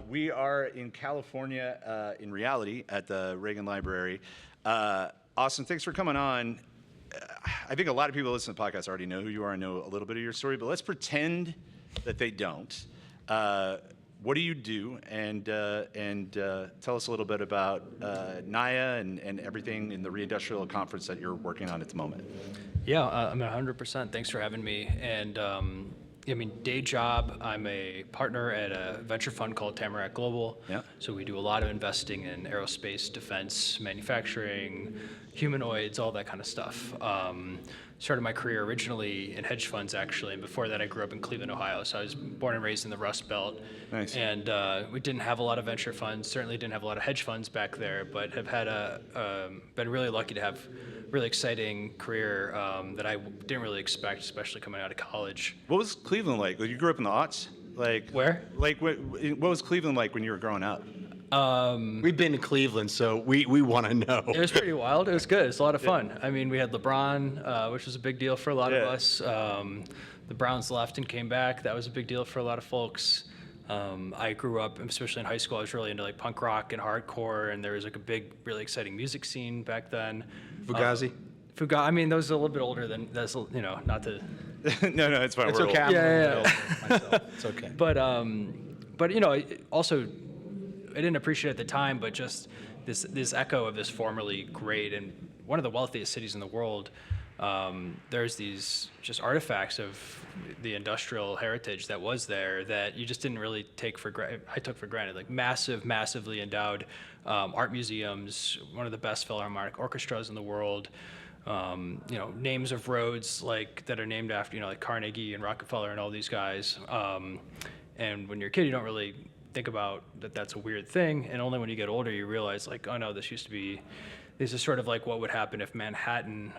We are in California, in reality, at the Reagan Library. Austin, thanks for coming on. I think a lot of people who listen to the podcast already know who you are and know a little bit of your story, but let's pretend that they don't. What do you do? And tell us a little bit about NAIA and everything in the Reindustrial Conference that you're working on at the moment. Yeah, I'm 100%. Thanks for having me. And day job, I'm a partner at a venture fund called Tamarack Global. Yeah. So we do a lot of investing in aerospace, defense, manufacturing, humanoids, all that kind of stuff. Started my career originally in hedge funds, actually, and before that I grew up in Cleveland, Ohio. So I was born and raised in the Rust Belt. Nice. And we didn't have a lot of venture funds, certainly didn't have a lot of hedge funds back there, but have had been really lucky to have a really exciting career that I didn't really expect, especially coming out of college. What was Cleveland like? You grew up in the aughts? Where? What was Cleveland like when you were growing up? We've been to Cleveland, so we want to know. It was pretty wild. It was good. It was a lot of fun. I mean, we had LeBron, which was a big deal for a lot of us. The Browns left and came back. That was a big deal for a lot of folks. I grew up, especially in high school, I was really into like punk rock and hardcore, and there was like a big, really exciting music scene back then. Fugazi? I mean, those are a little bit older than, that's, not to... No, it's fine. It's We're okay. old. Yeah. It's okay. But also, I didn't appreciate it at the time, but just this echo of this formerly great and one of the wealthiest cities in the world. There's these just artifacts of the industrial heritage that was there that you just didn't really take for granted. I took for granted, like massively endowed art museums, one of the best Philharmonic orchestras in the world. Names of roads like that are named after, like Carnegie and Rockefeller and all these guys. And when you're a kid, you don't really think about that that's a weird thing, and only when you get older you realize, like, oh no, this is sort of like what would happen if Manhattan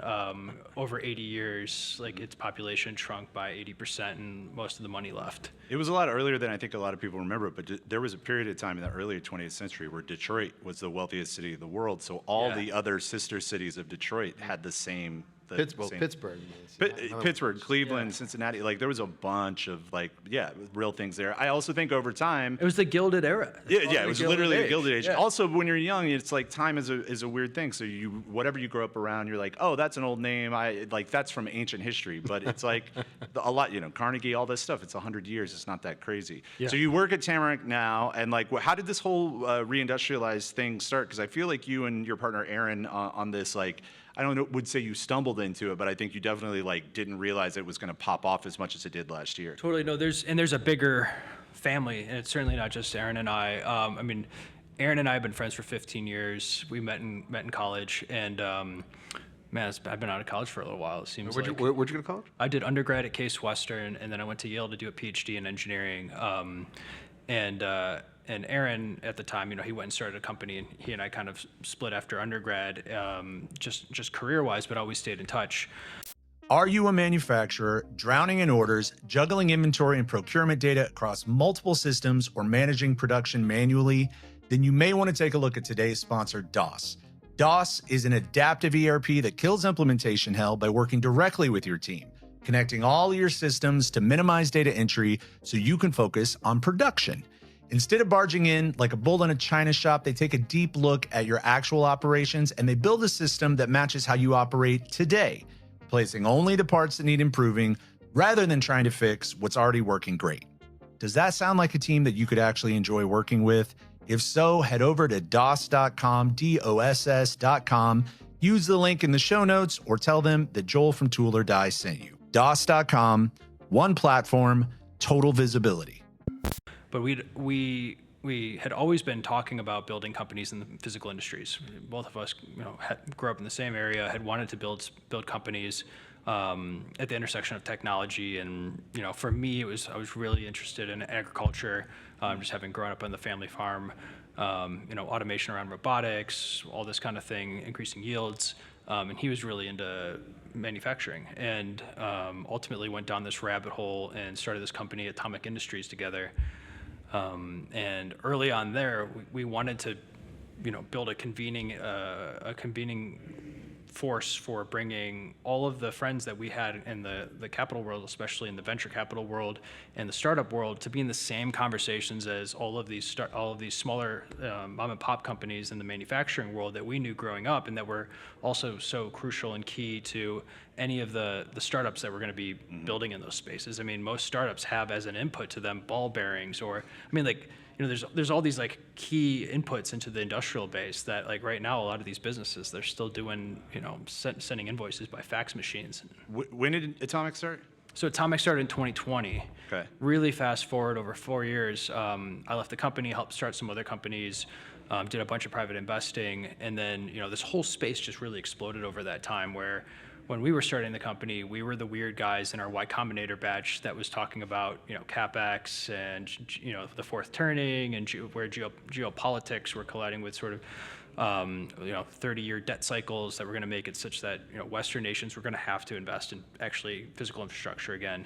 over 80 years, like its population shrunk by 80% and most of the money left. It was a lot earlier than I think a lot of people remember, but there was a period of time in the early 20th century where Detroit was the wealthiest city of the world, so all the other sister cities of Detroit had the same... Pittsburgh. Pittsburgh, Cleveland, Cincinnati, like there was a bunch of real things there. I also think over time... It was the Gilded Era. It was literally the Gilded Age. Yeah. Also, when you're young, it's like time is a weird thing. So whatever you grow up around, you're like, oh, that's an old name. That's from ancient history. But it's like a lot, Carnegie, all this stuff. It's 100 years. It's not that crazy. Yeah. So you work at Tamarack now, and how did this whole reindustrialized thing start? Because I feel like you and your partner Aaron on this, I would say you stumbled into it, but I think you definitely didn't realize it was going to pop off as much as it did last year. Totally. No, there's a bigger family, and it's certainly not just Aaron and I. Aaron and I have been friends for 15 years. We met in college, and I've been out of college for a little while. It seems Where'd you go to college? I did undergrad at Case Western, and then I went to Yale to do a PhD in engineering. And Aaron, at the time, he went and started a company, and he and I kind of split after undergrad, just career-wise, but always stayed in touch. Are you a manufacturer drowning in orders, juggling inventory and procurement data across multiple systems, or managing production manually? Then you may want to take a look at today's sponsor, DOS. DOS is an adaptive ERP that kills implementation hell by working directly with your team, connecting all your systems to minimize data entry so you can focus on production. Instead of barging in like a bull in a china shop, they take a deep look at your actual operations and they build a system that matches how you operate today, placing only the parts that need improving rather than trying to fix what's already working great. Does that sound like a team that you could actually enjoy working with? If so, head over to DOS.com, DOSS.com, use the link in the show notes, or tell them that Joel from Tool or Die sent you. DOS.com, one platform, total visibility. But we had always been talking about building companies in the physical industries. Both of us, grew up in the same area, had wanted to build companies at the intersection of technology. And for me, I was really interested in agriculture, just having grown up on the family farm. Automation around robotics, all this kind of thing, increasing yields. And he was really into manufacturing, and ultimately went down this rabbit hole and started this company, Atomic Industries, together. And early on there, we wanted to, build a convening force for bringing all of the friends that we had in the capital world, especially in the venture capital world and the startup world, to be in the same conversations as all of these smaller mom and pop companies in the manufacturing world that we knew growing up, and that were also so crucial and key to any of the startups that were going to be building in those spaces. I mean, most startups have as an input to them ball bearings, or I mean, like, you know, there's all these like key inputs into the industrial base that, like, right now a lot of these businesses, they're still doing, you know, sending invoices by fax machines. When did Atomic start? So Atomic started in 2020. Okay. Really fast forward over 4 years, I left the company, helped start some other companies, did a bunch of private investing, and then, you know, this whole space just really exploded over that time, where when we were starting the company, we were the weird guys in our Y Combinator batch that was talking about, you know, CapEx and, you know, the fourth turning, and where geopolitics were colliding with sort of, you know, 30-year debt cycles that were going to make it such that, you know, Western nations were going to have to invest in actually physical infrastructure again.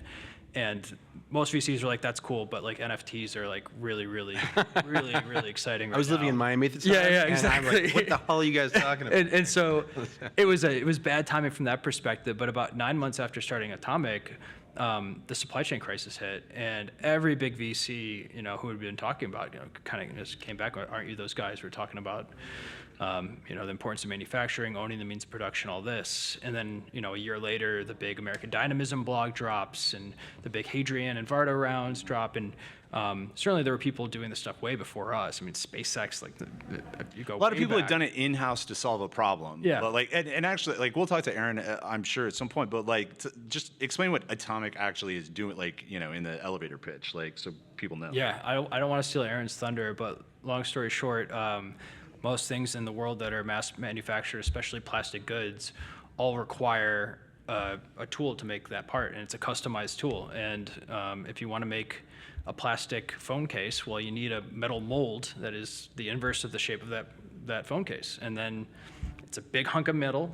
And most VCs are like, that's cool, but like NFTs are like really, really, really, really exciting right I was living now. in Miami at the time. Yeah, And I'm exactly. like, what the hell are you guys talking about? And so it was bad timing from that perspective. But about 9 months after starting Atomic, the supply chain crisis hit, and every big VC, you know, who had been talking about, you know, kind of just came back. Aren't you those guys who were talking about, you know, the importance of manufacturing, owning the means of production, all this? And then, you know, a year later, the big American Dynamism blog drops, and the big Hadrian and Varda rounds drop, and certainly there were people doing this stuff way before us. I mean, SpaceX, like, you go. A lot of way people back. had done it in-house to solve a problem. Yeah. But like, and actually, like, we'll talk to Aaron, I'm sure, at some point. But like, just explain what Atomic actually is doing, like, you know, in the elevator pitch, like, so people know. Yeah, I don't want to steal Aaron's thunder, but long story short, most things in the world that are mass manufactured, especially plastic goods, all require a tool to make that part, and it's a customized tool. And if you want to make a plastic phone case, well, you need a metal mold that is the inverse of the shape of that phone case. And then it's a big hunk of metal.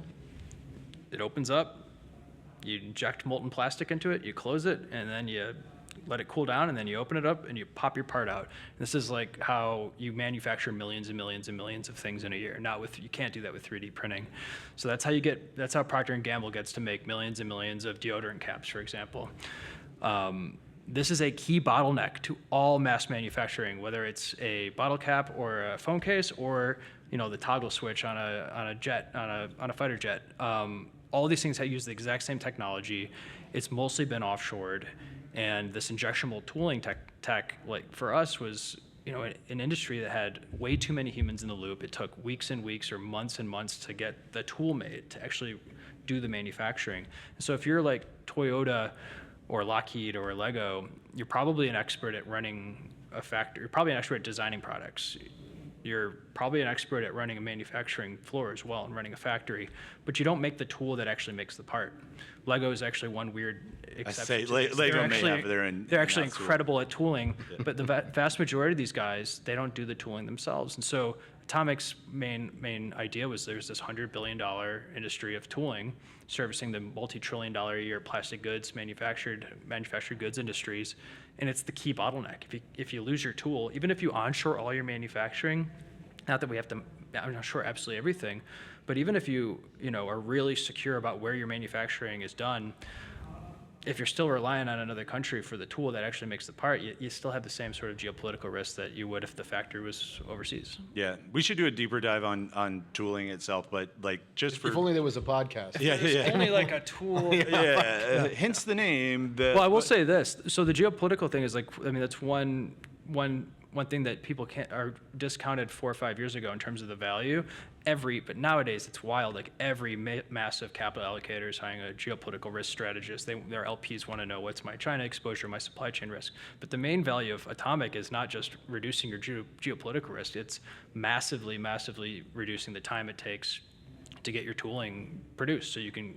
It opens up, you inject molten plastic into it, you close it, and then you let it cool down, and then you open it up and you pop your part out. This is like how you manufacture millions and millions and millions of things in a year. You can't do that with 3D printing. So that's how Procter & Gamble gets to make millions and millions of deodorant caps, for example. This is a key bottleneck to all mass manufacturing, whether it's a bottle cap or a phone case, or, you know, the toggle switch on a fighter jet. All these things use the exact same technology. It's mostly been offshored, and this injectable tooling tech, like, for us, was, you know, an industry that had way too many humans in the loop. It took weeks and weeks or months and months to get the tool made to actually do the manufacturing. So if you're like Toyota or Lockheed or Lego, you're probably an expert at running a factory. You're probably an expert at designing products. You're probably an expert at running a manufacturing floor as well and running a factory, but you don't make the tool that actually makes the part. Lego is actually one weird exception. Lego may have they're actually incredible at tooling, but the vast majority of these guys, they don't do the tooling themselves. And so Atomic's main idea was there's this $100 billion industry of tooling servicing the multi-trillion-dollar a year plastic goods, manufactured goods industries, and it's the key bottleneck. If you lose your tool, even if you onshore all your manufacturing, not that we have to onshore absolutely everything, but even if you are really secure about where your manufacturing is done, if you're still relying on another country for the tool that actually makes the part, you still have the same sort of geopolitical risk that you would if the factory was overseas. Yeah, we should do a deeper dive on tooling itself, but like just for If only there was a podcast. yeah. Only like a tool. Yeah, hence the name. Well, I will say this. So the geopolitical thing is like, I mean, that's one thing that people are discounted 4 or 5 years ago in terms of the value. But nowadays it's wild. Like every massive capital allocator is hiring a geopolitical risk strategist. Their LPs want to know what's my China exposure, my supply chain risk. But the main value of Atomic is not just reducing your geopolitical risk. It's massively, massively reducing the time it takes to get your tooling produced, so you can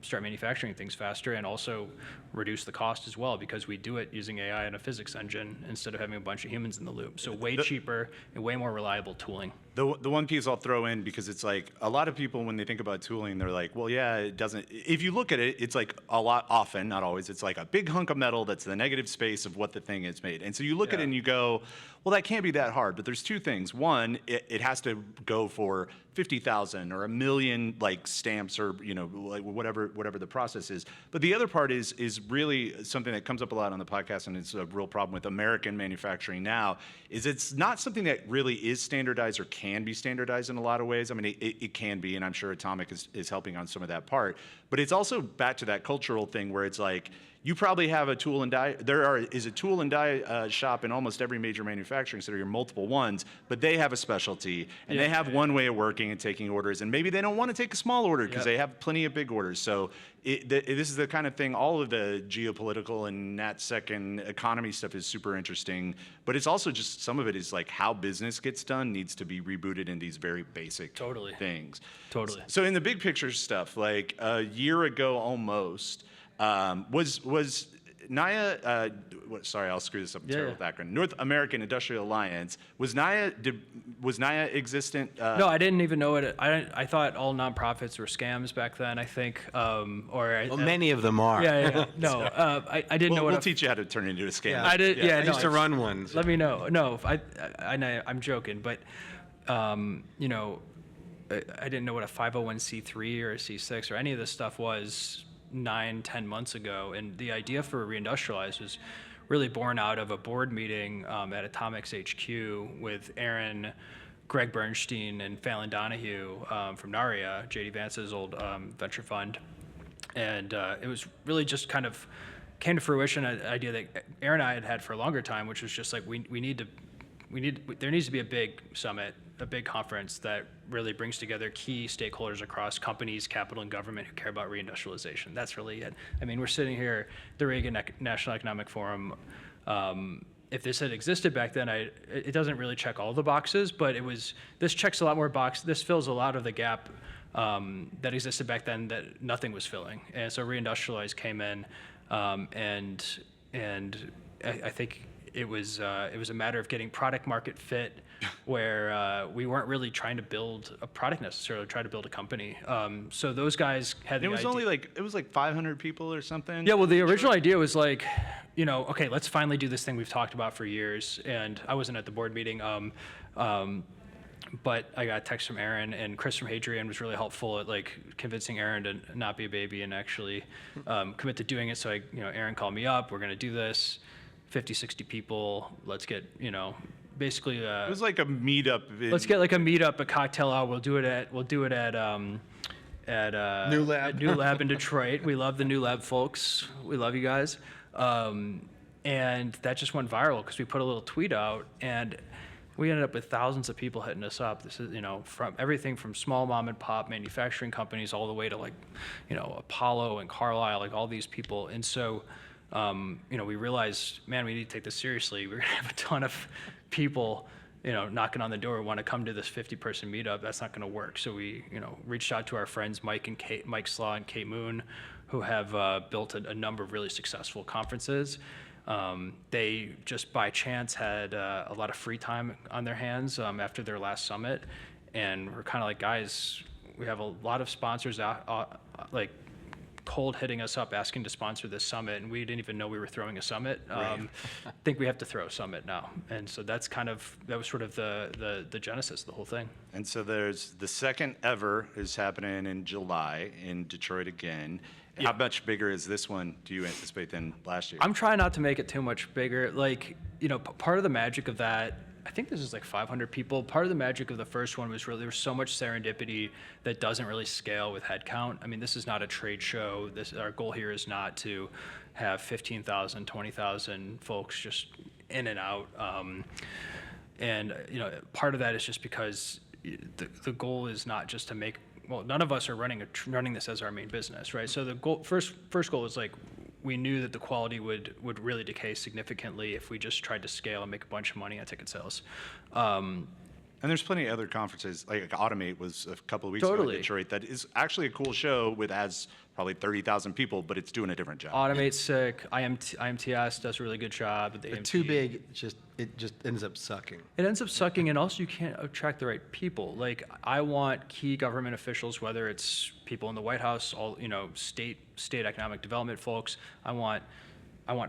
start manufacturing things faster, and also reduce the cost as well, because we do it using AI and a physics engine instead of having a bunch of humans in the loop. So way cheaper and way more reliable tooling. The one piece I'll throw in, because it's like a lot of people when they think about tooling, they're like, well, yeah, it doesn't. If you look at it, it's like a lot, often, not always, it's like a big hunk of metal that's the negative space of what the thing is made. And so you look at it and you go, well, that can't be that hard. But there's two things. One, it has to go for 50,000 or 1 million like stamps, or like whatever the process is. But the other part is really something that comes up a lot on the podcast, and it's a real problem with American manufacturing now, is it's not something that really is standardized or can be standardized in a lot of ways. I mean, it can be, and I'm sure Atomic is helping on some of that part. But it's also back to that cultural thing where it's like, you probably have a tool and die. Is a tool and die shop in almost every major manufacturing center. You're multiple ones, but they have a specialty, and they have one way of working and taking orders. And maybe they don't want to take a small order because they have plenty of big orders. So this is the kind of thing. All of the geopolitical and NatSec and economy stuff is super interesting, but it's also just some of it is like how business gets done needs to be rebooted in these very basic things. Totally. So in the big picture stuff, like a year ago almost. Was NAIA, sorry, I'll screw this up, terrible background. North American Industrial Alliance, was NAIA existent? No, I didn't even know it. I thought all nonprofits were scams back then, I think. Many of them are. Yeah. No, I didn't know what we'll teach you how to turn it into a scam. I did. Yeah, I used to run one. Let me know. No, I'm joking, but I didn't know what a 501c3 or a C6 or any of this stuff was 9-10 months ago, and the idea for Reindustrialize was really born out of a board meeting at Atomic's HQ with Aaron, Greg Bernstein, and Fallon Donahue from NAIA, JD Vance's old venture fund, and it was really just kind of came to fruition an idea that Aaron and I had for a longer time, which was just like there needs to be a big summit, a big conference that really brings together key stakeholders across companies, capital, and government who care about reindustrialization. That's really it. I mean, we're sitting here at the Reagan National Economic Forum. If this had existed back then, it doesn't really check all the boxes, but this checks a lot more boxes. This fills a lot of the gap that existed back then that nothing was filling. And so Reindustrialize came in, and I think it was a matter of getting product market fit, where we weren't really trying to build a product necessarily, trying to build a company. So those guys had the idea. It was like 500 people or something. Yeah, well, the original idea was like, okay, let's finally do this thing we've talked about for years. And I wasn't at the board meeting, but I got a text from Aaron, and Chris from Hadrian was really helpful at like convincing Aaron to not be a baby and actually commit to doing it. So Aaron called me up. We're going to do this. 50, 60 people. Let's get, basically. It was like a meetup. Let's get like a meetup, a cocktail hour. We'll do it at New Lab. At New Lab in Detroit. We love the New Lab folks. We love you guys. And that just went viral because we put a little tweet out, and we ended up with thousands of people hitting us up. This is, from everything from small mom and pop manufacturing companies all the way to like, Apollo and Carlisle, like all these people. And so, we realized, man, we need to take this seriously. We're gonna have a ton of people, knocking on the door, want to come to this 50-person meetup. That's not gonna work. So we, reached out to our friends, Mike Slaw and Kate Moon, who have built a number of really successful conferences. They just by chance had a lot of free time on their hands after their last summit. And we're kind of like, guys, we have a lot of sponsors like cold hitting us up asking to sponsor this summit, and we didn't even know we were throwing a summit. I think we have to throw a summit now, and so that was sort of the genesis of the whole thing. And so there's the second ever is happening in July in Detroit again. Yeah. How much bigger is this one, do you anticipate, than last year? I'm trying not to make it too much bigger. Like, part of the magic of that, I think this is like 500 people. Part of the magic of the first one was really there was so much serendipity that doesn't really scale with headcount. I mean, this is not a trade show. Our goal here is not to have 15,000, 20,000 folks just in and out. And part of that is just because the goal is not just to make. Well, none of us are running this as our main business, right? So the goal, first goal is like, we knew that the quality would really decay significantly if we just tried to scale and make a bunch of money on ticket sales. And there's plenty of other conferences, like Automate was a couple of weeks ago Totally. in Detroit, that is actually a cool show with has probably 30,000 people, but it's doing a different job. Automate's sick. IMTS does a really good job. They're too big. It just ends up sucking. It ends up sucking, and also you can't attract the right people. Like, I want key government officials, whether it's people in the White House, all state economic development folks. I want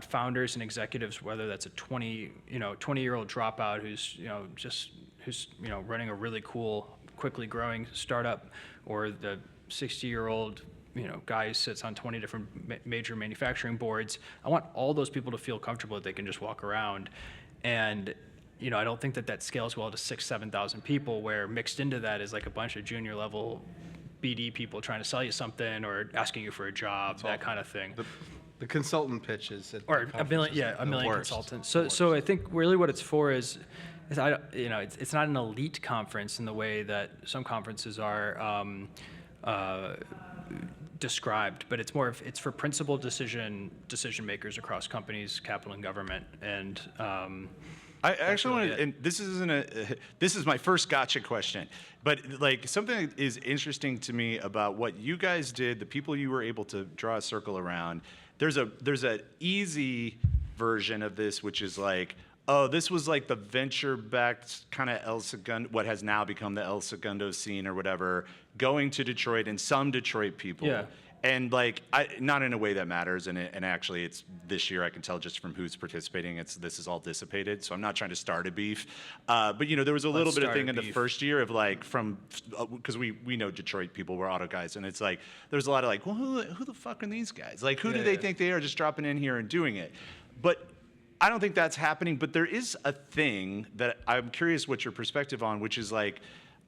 founders and executives, whether that's a 20-year-old dropout who's running a really cool, quickly growing startup, or the 60-year-old guy who sits on 20 different major manufacturing boards. I want all those people to feel comfortable that they can just walk around. And I don't think that scales well to 6,000-7,000 people, where mixed into that is like a bunch of junior level BD people trying to sell you something or asking you for a job, that kind of thing. The consultant pitches. Or a million consultants. So I think really what it's for is it's not an elite conference in the way that some conferences are described, but it's for principal decision makers across companies, capital, and government. And I actually want to, and this is my first gotcha question, but like something that is interesting to me about what you guys did, the people you were able to draw a circle around. There's an easy version of this, which is like, oh, this was like the venture-backed kind of El Segundo, what has now become the El Segundo scene or whatever, going to Detroit and some Detroit people. Yeah. And like, not in a way that matters, and actually, it's this year I can tell just from who's participating. This is all dissipated, so I'm not trying to start a beef. But there was a little bit of thing in the first year of like because we know Detroit people, we're auto guys, and it's like there's a lot of like, well, who the fuck are these guys? Like, who do they think they are, just dropping in here and doing it? But I don't think that's happening. But there is a thing that I'm curious what your perspective on, which is like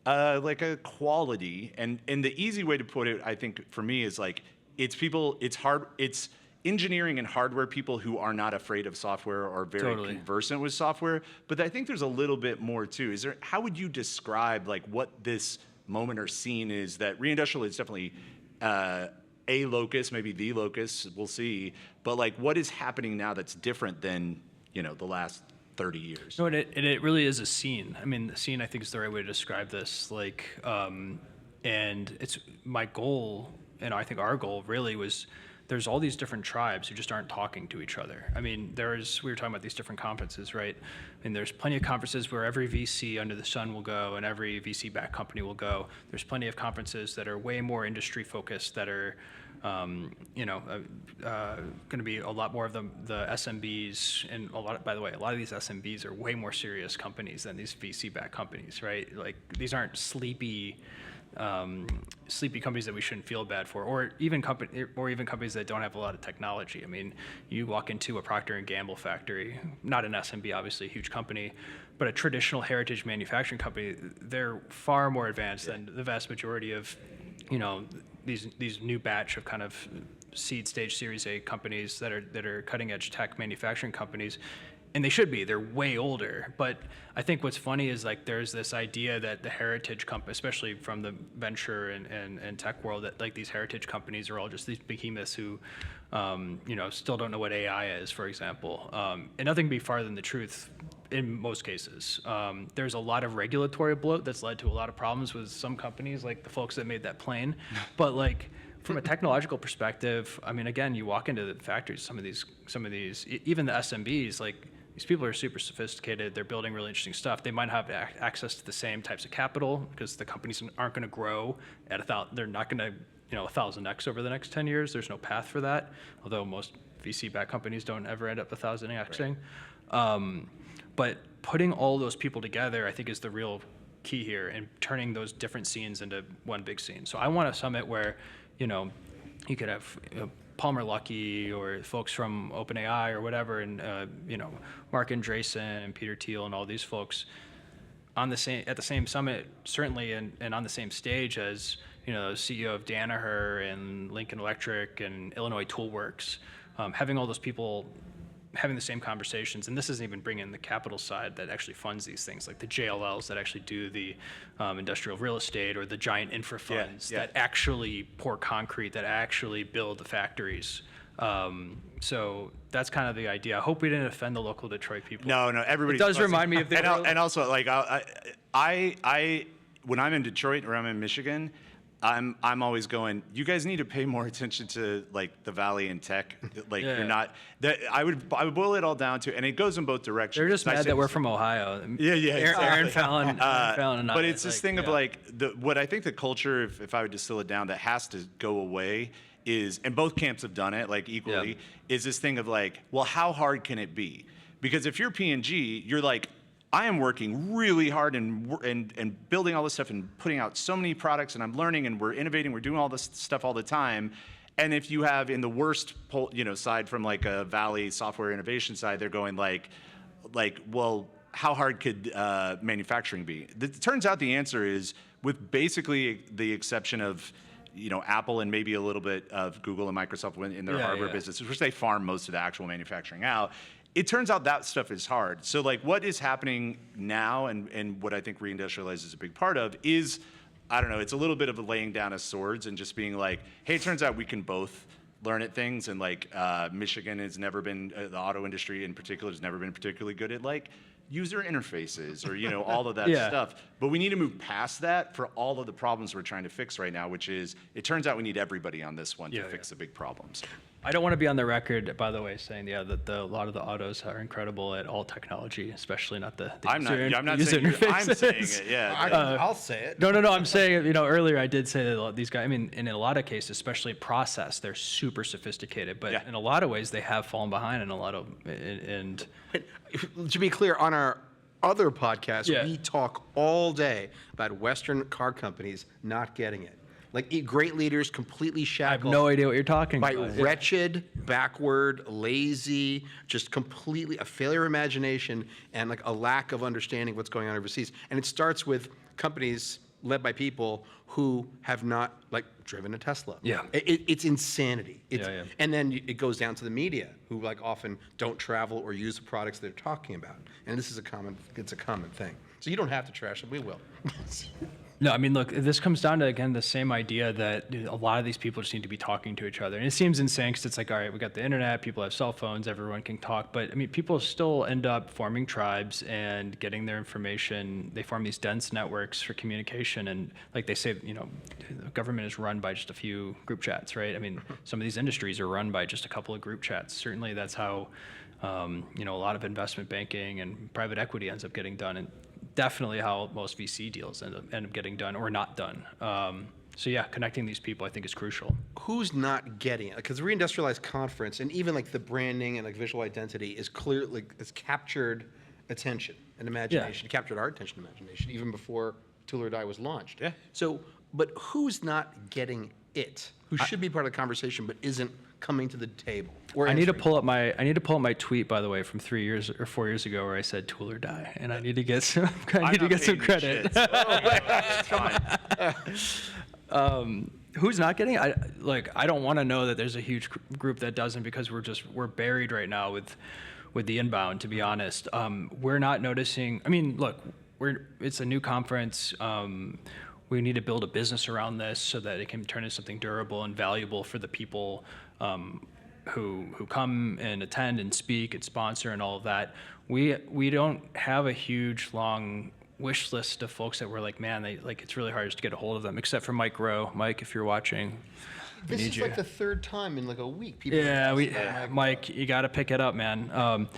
a quality, and the easy way to put it, I think for me, is like it's engineering and hardware people who are not afraid of software or very conversant with software. But I think there's a little bit more too. How would you describe like what this moment or scene is that Reindustrial is definitely a locus, maybe the locus, we'll see. But like what is happening now that's different than the last 30 years. No, and it really is a scene. I mean, the scene, I think, is the right way to describe this. Like, and it's my goal, and I think our goal really was, there's all these different tribes who just aren't talking to each other. I mean, we were talking about these different conferences, right? I mean, there's plenty of conferences where every VC under the sun will go and every VC-backed company will go. There's plenty of conferences that are way more industry focused, that are going to be a lot more of the SMBs, and by the way, a lot of these SMBs are way more serious companies than these VC-backed companies, right? Like, these aren't sleepy companies that we shouldn't feel bad for, or even companies that don't have a lot of technology. I mean, you walk into a Procter & Gamble factory, not an SMB, obviously a huge company, but a traditional heritage manufacturing company, they're far more advanced than the vast majority of, these new batch of kind of seed stage Series A companies that are cutting edge tech manufacturing companies. And they should be. They're way older. But I think what's funny is like there's this idea that the heritage company, especially from the venture and tech world, that like these heritage companies are all just these behemoths who, still don't know what AI is, for example. And nothing can be farther than the truth in most cases. There's a lot of regulatory bloat that's led to a lot of problems with some companies, like the folks that made that plane. But like, from a technological perspective, I mean, again, you walk into the factories, some of these, even the SMBs, like, these people are super sophisticated. They're building really interesting stuff. They might have access to the same types of capital because the companies aren't going to grow at they're not going to, 1,000x over the next 10 years. There's no path for that. Although most VC-backed companies don't ever end up 1,000xing. Right. But putting all those people together, I think, is the real key here, and turning those different scenes into one big scene. So I want a summit where, you could have Palmer Luckey or folks from OpenAI or whatever, and Mark Andreessen and Peter Thiel and all these folks at the same summit, certainly, and on the same stage as CEO of Danaher and Lincoln Electric and Illinois Toolworks, having all those people having the same conversations. And this isn't even bringing in the capital side that actually funds these things, like the JLLs that actually do the industrial real estate, or the giant infra funds that actually pour concrete, that actually build the factories. So that's kind of the idea. I hope we didn't offend the local Detroit people. No, everybody. It does remind me of the and also like I when I'm in Detroit or I'm in Michigan, I'm always going, you guys need to pay more attention to like the Valley and tech. Like Yeah. you're not that I would boil it all down to, and it goes in both directions. They're just I mad said- that we're from Ohio. Yeah, Aaron Fallon and I. But it's this thing of yeah. like what I think the culture, if I would distill it down, that has to go away is, and both camps have done it like equally, is this thing of like, well, how hard can it be? Because if you're P&G, you're like, I am working really hard and building all this stuff and putting out so many products, and I'm learning and we're innovating, we're doing all this stuff all the time. And if you have in the worst side from like a Valley software innovation side, they're going like, well, how hard could manufacturing be? It turns out the answer is, with basically the exception of Apple and maybe a little bit of Google and Microsoft in their hardware businesses, which they farm most of the actual manufacturing out. It turns out that stuff is hard. So like what is happening now and what I think Reindustrialize is a big part of is, I don't know, it's a little bit of a laying down of swords and just being like, hey, it turns out we can both learn at things. And like Michigan has never been, the auto industry in particular has never been particularly good at like user interfaces or all of that stuff. But we need to move past that for all of the problems we're trying to fix right now, which is, it turns out we need everybody on this one to fix the big problems. I don't want to be on the record, by the way, saying that a lot of the autos are incredible at all technology, especially not the I'm not user saying I'm interfaces. saying it. Yeah. I'll say it. No. I'm saying, earlier I did say that these guys, I mean, in a lot of cases, especially process, they're super sophisticated, but in a lot of ways they have fallen behind in a lot of, and To be clear, on our other podcast, Yeah. we talk all day about Western car companies not getting it. Like great leaders completely I have shackled no idea what you're talking by about. wretched, backward, lazy, just completely a failure of imagination and like a lack of understanding what's going on overseas. And it starts with companies led by people who have not like driven a Tesla. Yeah. It's insanity. Yeah. And then it goes down to the media who like often don't travel or use the products they're talking about. And this is a common thing. So you don't have to trash it, we will. No, I mean, look, this comes down to, again, the same idea that a lot of these people just need to be talking to each other. And it seems insane because it's like, all right, we got the internet, people have cell phones, everyone can talk. But, I mean, people still end up forming tribes and getting their information. They form these dense networks for communication. And like they say, the government is run by just a few group chats, right? I mean, some of these industries are run by just a couple of group chats. Certainly that's how, a lot of investment banking and private equity ends up getting done. And definitely how most VC deals end up getting done or not done. So yeah, connecting these people I think is crucial. Who's not getting it? Because the Reindustrialized conference and even like the branding and like visual identity is clearly, it's captured attention and imagination. It captured our attention and imagination even before Tool or Die was launched. Yeah. So, but who's not getting it? Who should be part of the conversation but isn't coming to the table? Or I need to answering? pull up my tweet, by the way, from 3 years or 4 years ago where I said Tool or Die, and I need to get some credit. It's fine. Who's not getting it? I don't want to know that there's a huge group that doesn't, because we're buried right now with the inbound, to be honest. We're not noticing. I mean, look, it's a new conference. We need to build a business around this so that it can turn into something durable and valuable for the people who come and attend and speak and sponsor and all of that. We don't have a huge long wish list of folks that we're like, man, it's really hard just to get a hold of them, except for Mike Rowe. Mike, if you're watching, we This need is you. like the third time in like a week. People Mike, you got to pick it up, man.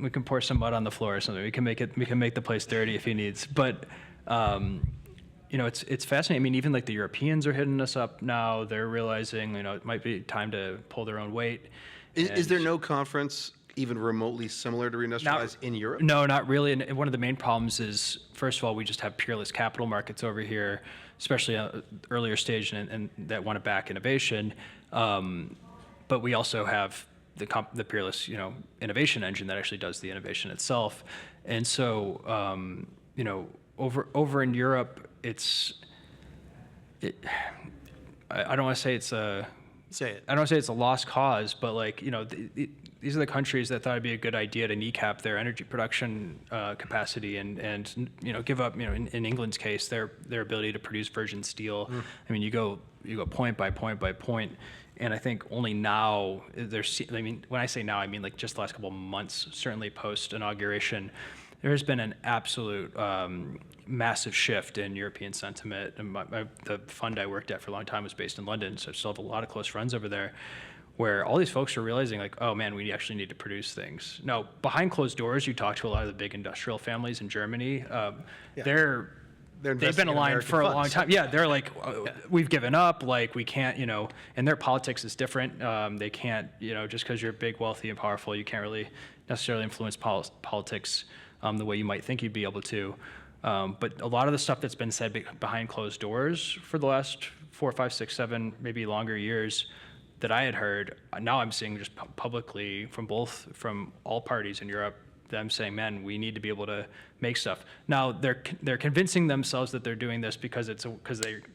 We can pour some mud on the floor or something. We can make the place dirty if he needs. But it's fascinating. I mean, even like the Europeans are hitting us up now. They're realizing, it might be time to pull their own weight. Is there no conference even remotely similar to Reindustrialize in Europe? No, not really. And one of the main problems is, first of all, we just have peerless capital markets over here, especially earlier stage and that want to back innovation. But we also have the peerless, innovation engine that actually does the innovation itself. And so, over in Europe, I don't want to say it's a. Say it. I don't want to say it's a lost cause, but these are the countries that thought it'd be a good idea to kneecap their energy production capacity and give up, in England's case, their ability to produce virgin steel. I mean, you go point by point by point, And I think only now I mean, when I say now, I mean like just the last couple of months, certainly post inauguration, there has been an absolute massive shift in European sentiment. And the fund I worked at for a long time was based in London, so I still have a lot of close friends over there, where all these folks are realizing like, oh man, we actually need to produce things. Now, behind closed doors, you talk to a lot of the big industrial families in Germany. They've investing been in aligned American for a funds. long time. Yeah, they're like, we've given up, like we can't, and their politics is different. They can't, just because you're big, wealthy, and powerful, you can't really necessarily influence politics the way you might think you'd be able to. But a lot of the stuff that's been said behind closed doors for the last 4, 5, 6, 7, maybe longer years that I had heard, now I'm seeing just publicly from all parties in Europe, them saying, man, we need to be able to make stuff. Now they're convincing themselves that they're doing this because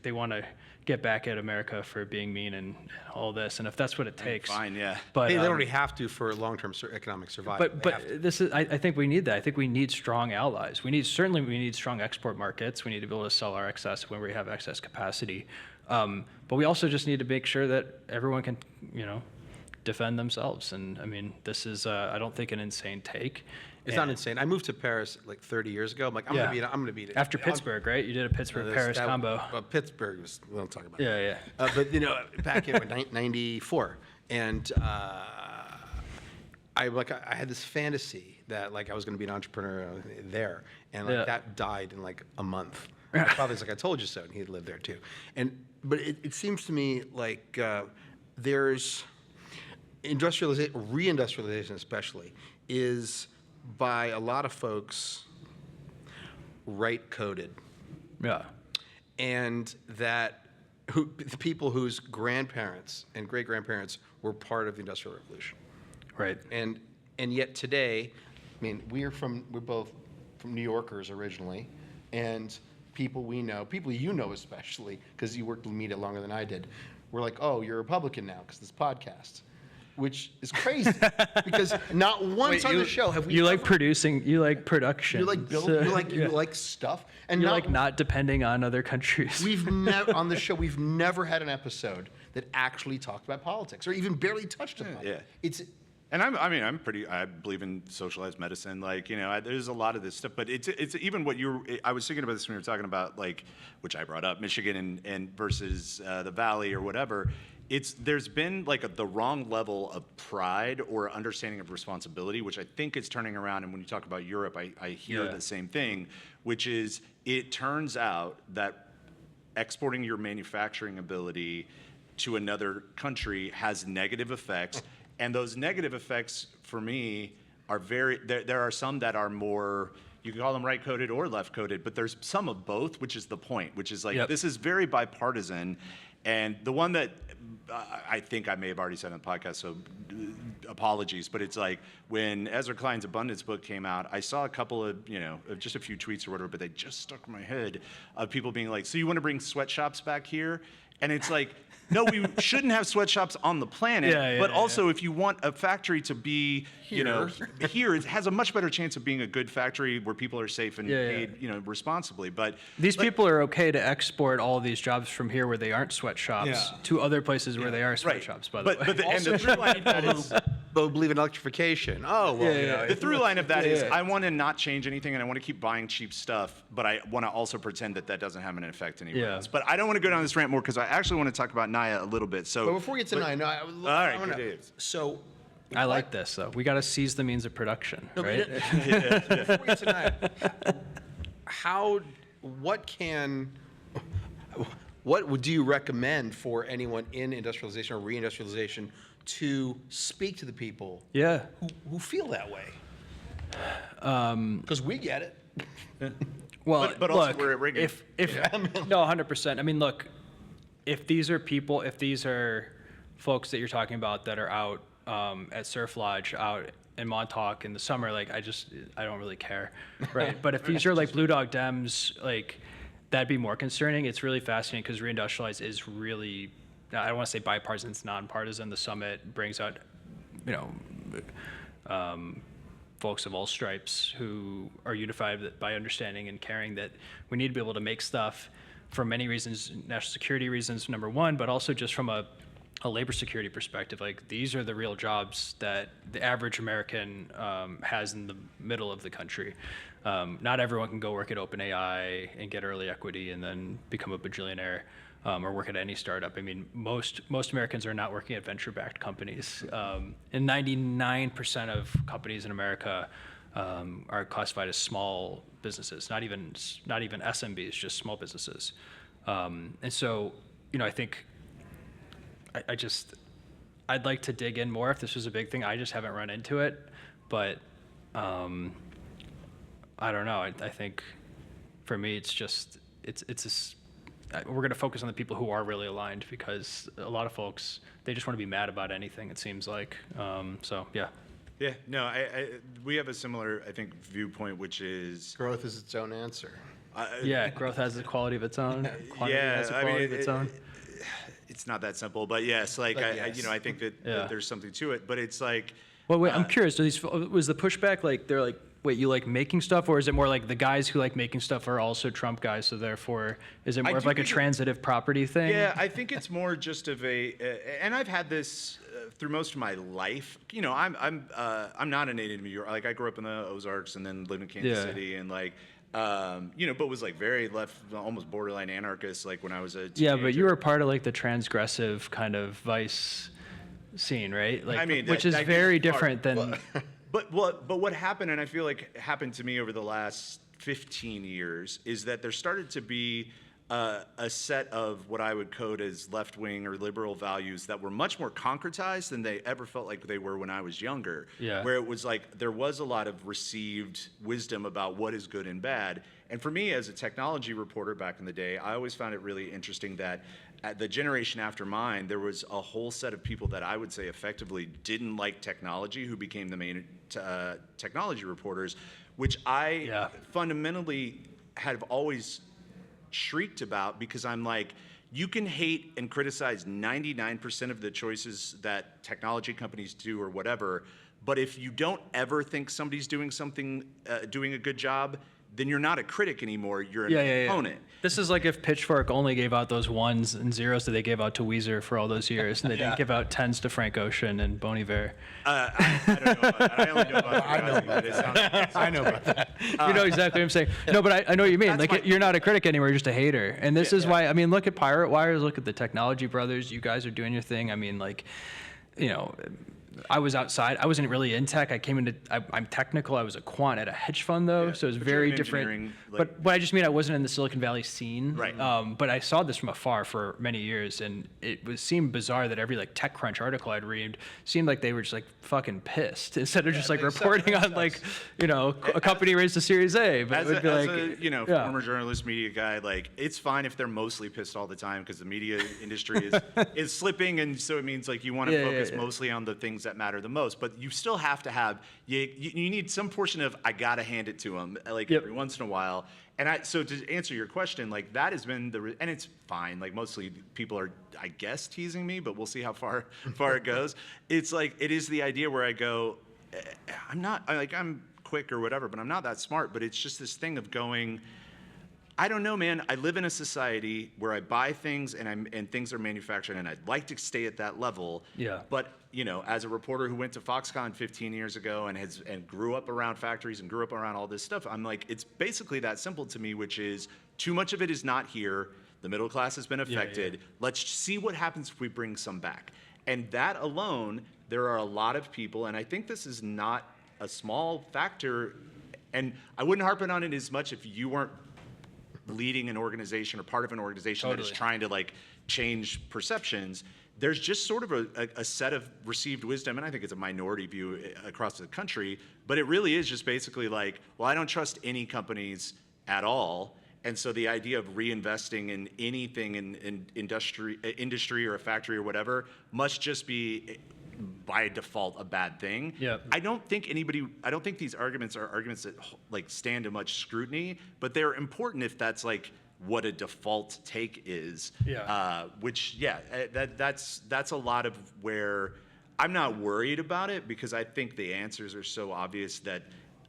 they want to get back at America for being mean and all this, and if that's what it takes. Fine, yeah. But Hey, they already have to for long-term economic survival. They have to. but this is I think we need that. I think we need strong allies. We need strong export markets. We need to be able to sell our excess when we have excess capacity. But we also just need to make sure that everyone can, defend themselves. And I mean, this is I don't think an insane take. It's not insane. I moved to Paris like 30 years ago. I'm like, I'm gonna be after Pittsburgh, right? You did a Pittsburgh-Paris combo. Pittsburgh was, we don't talk about Yeah, that. But back in 94, and I had this fantasy that like I was gonna be an entrepreneur there, and like that died in like a month. My father's like, I told you so, and he lived there too. But it seems to me like there's reindustrialization especially is by a lot of folks right coded. Yeah. And that the people whose grandparents and great grandparents were part of the Industrial Revolution. Right. And yet today, I mean, we're both from New Yorkers originally, and people we know, people you know especially, because you worked with media longer than I did, we're like, oh, you're a Republican now because this podcast, which is crazy because not once on the show have we. You like production. You like building. You like stuff, and you like not depending on other countries. We've never on the show. We've never had an episode that actually talked about politics or even barely touched upon it. It's. And I believe in socialized medicine. Like, there's a lot of this stuff, but it's even what I was thinking about this when you were talking about, like, which I brought up, Michigan and versus the Valley or whatever. There's been like the wrong level of pride or understanding of responsibility, which I think is turning around. And when you talk about Europe, I hear the same thing, which is it turns out that exporting your manufacturing ability to another country has negative effects. And those negative effects, for me, are there are some that are more, you can call them right-coded or left-coded, but there's some of both, which is the point, which is like, this is very bipartisan. And the one that I think I may have already said on the podcast, so apologies, but it's like when Ezra Klein's Abundance book came out, I saw a couple of, just a few tweets or whatever, but they just stuck in my head of people being like, so you want to bring sweatshops back here? And it's like, no, we shouldn't have sweatshops on the planet. But also, if you want a factory to be, here, it has a much better chance of being a good factory where people are safe and paid, responsibly. But these people are okay to export all of these jobs from here where they aren't sweatshops to other places where they are sweatshops. By the way, but the through line of that is. Believe in electrification. Oh, well, The through line of that is I want to not change anything and I want to keep buying cheap stuff, but I want to also pretend that doesn't have an effect anywhere else. But I don't want to go down this rant more because I actually want to talk about NAIA a little bit. So, but before we get to NAIA, all right, so I like this though. We got to seize the means of production, right? Before we get to NAIA, what would you recommend for anyone in industrialization or reindustrialization to speak to the people who feel that way? Because we get it. Well, but also we're at Reagan. No, 100%. I mean, look, if these are folks that you're talking about that are out at Surf Lodge, out in Montauk in the summer, like I don't really care, right? But if these are like Blue Dog Dems, like that'd be more concerning. It's really fascinating because Reindustrialize is really, I don't want to say bipartisan, it's nonpartisan. The summit brings out, folks of all stripes who are unified by understanding and caring that we need to be able to make stuff for many reasons, national security reasons, number one, but also just from a a labor security perspective, like these are the real jobs that the average American has in the middle of the country. Not everyone can go work at OpenAI and get early equity and then become a bajillionaire. Or work at any startup. I mean, most Americans are not working at venture-backed companies, and 99% of companies in America are classified as small businesses, not even SMBs, just small businesses. And so, I think I'd like to dig in more if this was a big thing. I just haven't run into it, but I don't know. I think for me, we're going to focus on the people who are really aligned, because a lot of folks, they just want to be mad about anything, it seems like. So, yeah. Yeah, no, we have a similar, I think, viewpoint, which is Growth is its own answer. Yeah, growth has the quality of its own. Quantity has the quality of its own. It's not that simple, but yes, like, Yes. I think that there's something to it, but it's like. Well, wait, I'm curious. Was the pushback like, they're like, wait, you like making stuff, or is it more like the guys who like making stuff are also Trump guys, so therefore, is it more of like a transitive property thing? Yeah, I think it's more just of and I've had this through most of my life. I'm not a native New York. Like, I grew up in the Ozarks and then lived in Kansas City, and like, but was like very left, almost borderline anarchist, like when I was a teenager. Yeah, but you were part of like the transgressive kind of vice scene, right? Like, I mean, which is very different than. But what happened, and I feel like happened to me over the last 15 years, is that there started to be a set of what I would code as left-wing or liberal values that were much more concretized than they ever felt like they were when I was younger. Yeah. Where it was like there was a lot of received wisdom about what is good and bad. And for me, as a technology reporter back in the day, I always found it really interesting that at the generation after mine, there was a whole set of people that I would say effectively didn't like technology, who became the main technology reporters, which I fundamentally have always shrieked about, because I'm like, you can hate and criticize 99% of the choices that technology companies do or whatever, but if you don't ever think somebody's doing something, doing a good job, then you're not a critic anymore, you're an opponent. This is like if Pitchfork only gave out those ones and zeros that they gave out to Weezer for all those years, and they didn't give out tens to Frank Ocean and Bon Iver. I don't know about that. I only know about I know about that. You know exactly what I'm saying. No, but I know what you mean. Like, you're not a critic anymore, you're just a hater. And this is why, I mean, look at Pirate Wires, look at the Technology Brothers. You guys are doing your thing. I mean, like, I was outside. I wasn't really in tech. I'm technical. I was a quant at a hedge fund, though, so it was but very you're in different. engineering, But I just mean I wasn't in the Silicon Valley scene. Right. But I saw this from afar for many years, and seemed bizarre that every like TechCrunch article I'd read seemed like they were just like fucking pissed instead of just like reporting on like, a company raised a Series A. But it would be like, former journalist, media guy, like, it's fine if they're mostly pissed all the time, because the media industry is slipping, and so it means like you want to focus mostly on the things that matter the most. But you still have to have, you need some portion of, I gotta hand it to them, like every once in a while. And so to answer your question, like, that has been and it's fine. Like, mostly people are, I guess, teasing me, but we'll see how far it goes. It's like, it is the idea where I go, I'm quick or whatever, but I'm not that smart. But it's just this thing of going, I don't know, man. I live in a society where I buy things and things are manufactured, and I'd like to stay at that level. Yeah. But as a reporter who went to Foxconn 15 years ago and grew up around factories and grew up around all this stuff, I'm like, it's basically that simple to me, which is too much of it is not here. The middle class has been affected. Let's see what happens if we bring some back. And that alone, there are a lot of people, and I think this is not a small factor. And I wouldn't harp on it as much if you weren't leading an organization or part of an organization that is trying to like change perceptions. There's just sort of a set of received wisdom, and I think it's a minority view across the country, but it really is just basically like, well, I don't trust any companies at all. And so the idea of reinvesting in anything in industry or a factory or whatever must just be by default a bad thing. Yep. I don't think these arguments are arguments that like stand to much scrutiny, but they're important if that's like what a default take is. That's a lot of where I'm not worried about it, because I think the answers are so obvious that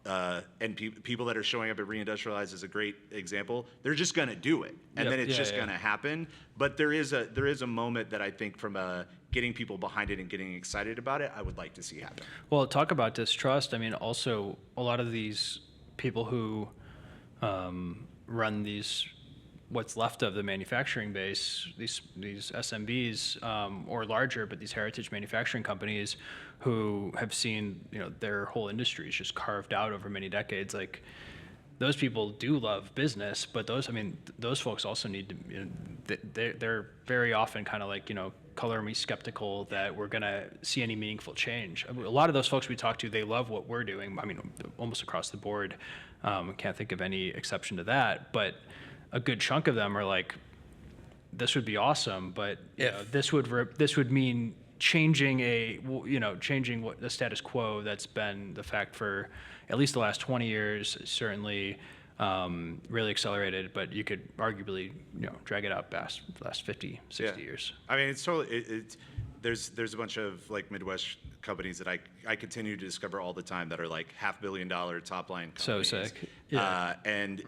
and people that are showing up at REINDUSTRIALIZE is a great example. They're just going to do it, and then it's just going to happen. But there is a moment that I think from a getting people behind it and getting excited about it, I would like to see happen. Well, talk about distrust. I mean, also a lot of these people who run these, what's left of the manufacturing base, these SMBs or larger, but these heritage manufacturing companies who have seen, you know, their whole industries just carved out over many decades. Like, those people do love business, but those folks also need to, you know, they're very often kind of like, you know, color me skeptical that we're going to see any meaningful change. I mean, a lot of those folks we talk to, they love what we're doing. I mean, almost across the board. Can't think of any exception to that, but a good chunk of them are like, this would be awesome, but you know, this would mean changing what the status quo that's been the fact for at least the last 20 years, certainly really accelerated, but you could arguably, you know, drag it out past the last 50, 60 years. I mean, it's totally, there's a bunch of like Midwest companies that I continue to discover all the time that are like $500 million top line companies. So sick. Yeah. And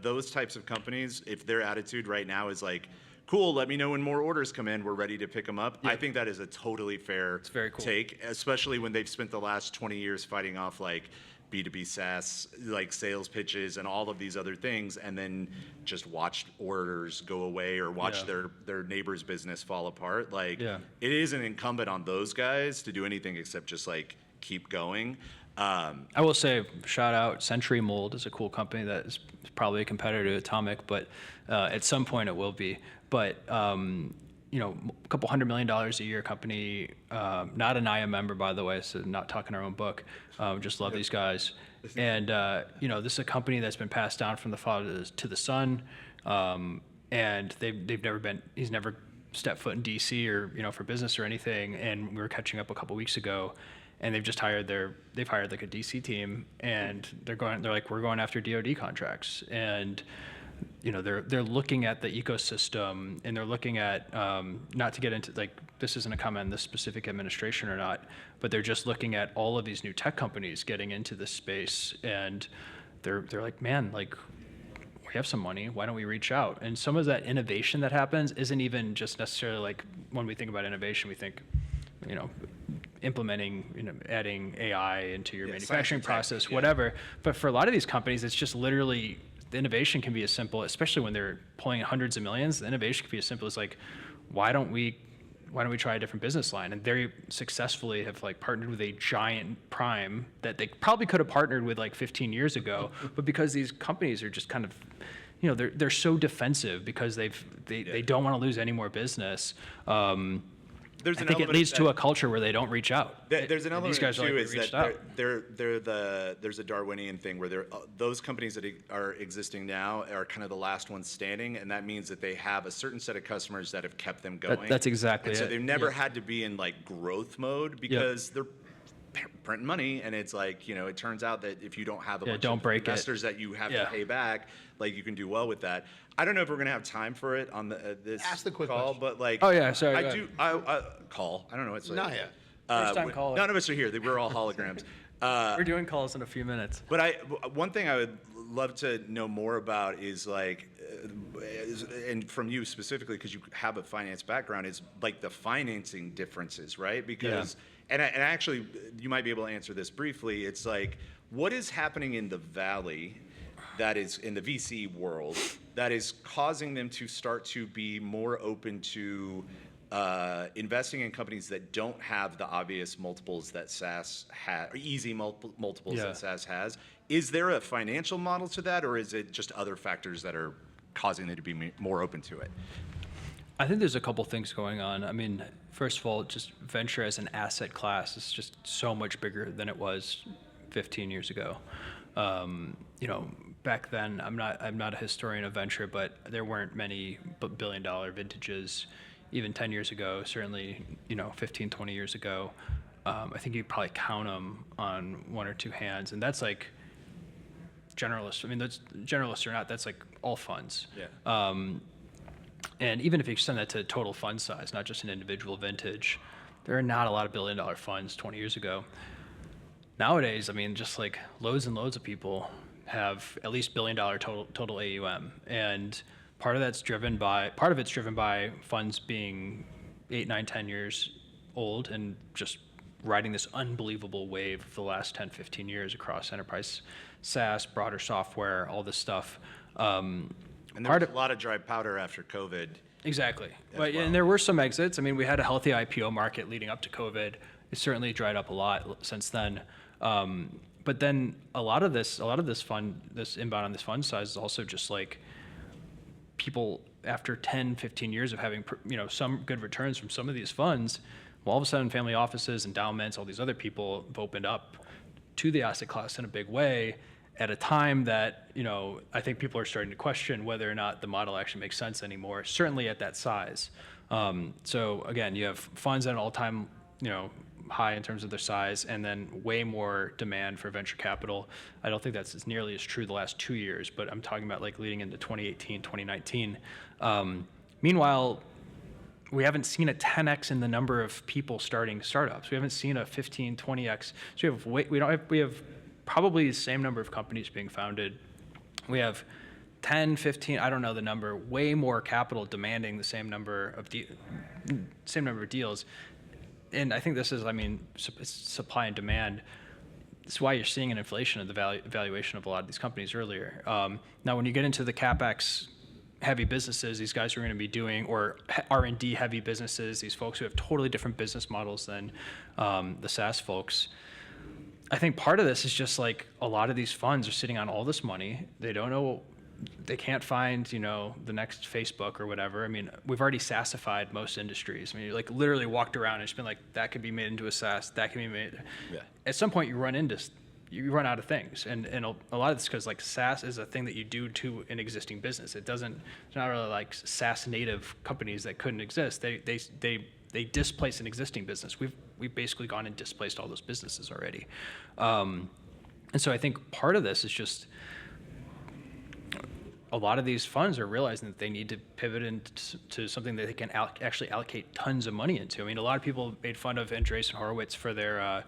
those types of companies, if their attitude right now is like, cool, let me know when more orders come in, we're ready to pick them up. I think that is a totally fair very cool. take, especially when they've spent the last 20 years fighting off like B2B SaaS, like sales pitches and all of these other things, and then just watched orders go away or watch their neighbor's business fall apart. Like, it isn't incumbent on those guys to do anything except just like keep going. I will say, shout out, Century Mold is a cool company that is probably a competitor to Atomic, but at some point it will be. But you know, a couple $100 million a year company, not a NAIA member, by the way, so not talking our own book. Just love these guys. And you know, this is a company that's been passed down from the father to the son, and he's never stepped foot in DC or, you know, for business or anything. And we were catching up a couple weeks ago, and they've hired like a DC team, and they're like, we're going after DoD contracts. And you know, they're looking at the ecosystem, and they're looking at, not to get into, like, this isn't a comment on this specific administration or not, but they're just looking at all of these new tech companies getting into this space, and they're like, man, like, we have some money, why don't we reach out? And some of that innovation that happens isn't even just necessarily like, when we think about innovation, we think, you know, implementing, you know, adding AI into your manufacturing process, whatever. But for a lot of these companies, it's just literally, the innovation can be as simple, especially when they're pulling hundreds of millions, the innovation can be as simple as like, why don't we try a different business line? And they successfully have like partnered with a giant prime that they probably could have partnered with like 15 years ago, but because these companies are just kind of, you know, they're so defensive because they don't want to lose any more business. I think it leads to a culture where they don't reach out. There's an element these guys too, like, is that there's a Darwinian thing where those companies that are existing now are kind of the last ones standing, and that means that they have a certain set of customers that have kept them going. That's exactly and it. So they've never had to be in like growth mode because they're printing money, and it's like, you know, it turns out that if you don't have a bunch of investors that you have to pay back, like, you can do well with that. I don't know if we're gonna have time for it on this Ask the quick call, question. but like, Oh, yeah, sorry, go I call. I don't know what's like. NAIA. First time caller. None of us are here. We're all holograms. We're doing calls in a few minutes. But one thing I would love to know more about is like, and from you specifically, because you have a finance background, is like the financing differences, right? Because, and actually, you might be able to answer this briefly. It's like, what is happening in the Valley that is in the VC world that is causing them to start to be more open to investing in companies that don't have the obvious multiples that SaaS has, or easy multiples that SaaS has? Is there a financial model to that, or is it just other factors that are causing them to be more open to it? I think there's a couple things going on. I mean, first of all, just venture as an asset class is just so much bigger than it was 15 years ago. You know, back then, I'm not a historian of venture, but there weren't many billion-dollar vintages even 10 years ago, certainly, you know, 15, 20 years ago. I think you'd probably count them on one or two hands, and that's like generalists. I mean, that's generalists or not, that's like all funds. And even if you extend that to total fund size, not just an individual vintage, there are not a lot of billion-dollar funds 20 years ago. Nowadays, I mean, just like loads and loads of people have at least billion-dollar total AUM, and part of it's driven by funds being 8, 9, 10 years old and just riding this unbelievable wave of the last 10, 15 years across enterprise SaaS, broader software, all this stuff. And there was a lot of dry powder after COVID. Exactly. Well. And there were some exits. I mean, we had a healthy IPO market leading up to COVID. It certainly dried up a lot since then. But then a lot of this inbound on this fund size is also just like people after 10, 15 years of having, some good returns from some of these funds, well, all of a sudden family offices, endowments, all these other people have opened up to the asset class in a big way at a time that, I think people are starting to question whether or not the model actually makes sense anymore, certainly at that size. So again, you have funds at an all-time, high in terms of their size, and then way more demand for venture capital. I don't think that's as nearly as true the last 2 years, but I'm talking about like leading into 2018, 2019. Meanwhile, we haven't seen a 10x in the number of people starting startups. We haven't seen a 15, 20x. So we have probably the same number of companies being founded. We have 10, 15, I don't know the number, way more capital demanding the same number of deals. And I think this is, it's supply and demand. This is why you're seeing an inflation of the valuation of a lot of these companies earlier. Now, when you get into the CapEx heavy businesses these guys are going to be doing, or R&D heavy businesses, these folks who have totally different business models than the SaaS folks, I think part of this is just like a lot of these funds are sitting on all this money. They don't know, they can't find, the next Facebook or whatever. I mean, we've already SaaSified most industries. I mean, you like literally walked around and it's been like, that could be made into a SaaS, that can be made. Yeah. At some point you run out of things. And a lot of this because like SaaS is a thing that you do to an existing business. It's not really like SaaS native companies that couldn't exist. They displace an existing business. We've basically gone and displaced all those businesses already. And so I think part of this is just a lot of these funds are realizing that they need to pivot into something that they can actually allocate tons of money into. I mean, a lot of people made fun of Andreessen Horowitz for their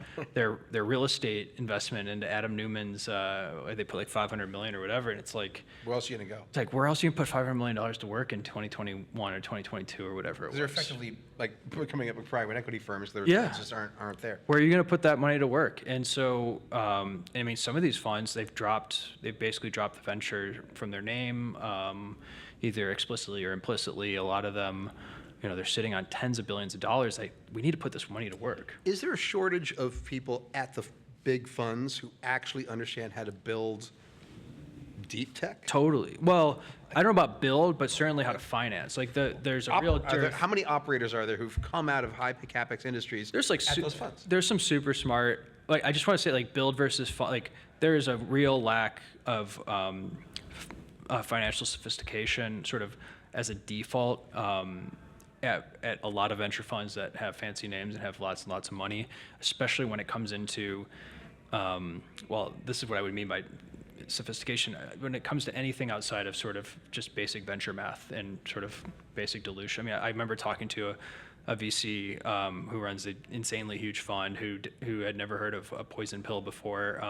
real estate investment into Adam Newman's. They put like $500 million or whatever, and it's like, where else are you gonna go? It's like, where else are you gonna put $500 million to work in 2021 or 2022 or whatever it was? They're effectively like coming up with private equity firms. Their Yeah. returns just aren't there. Where are you going to put that money to work? And so, some of these funds, they've basically dropped the venture from their name, either explicitly or implicitly. A lot of them, they're sitting on tens of billions of dollars. We need to put this money to work. Is there a shortage of people at the big funds who actually understand how to build deep tech? Totally. Well, I don't know about build, but certainly how to finance. Like there's a real dearth. How many operators are there who've come out of high capex industries? There's like at those funds? There's some super smart. Like I just want to say like build versus like there is a real lack of financial sophistication sort of as a default at a lot of venture funds that have fancy names and have lots and lots of money, especially when it comes into this is what I would mean by sophistication. When it comes to anything outside of sort of just basic venture math and sort of basic dilution. I mean, I remember talking to a VC who runs an insanely huge fund who had never heard of a poison pill before,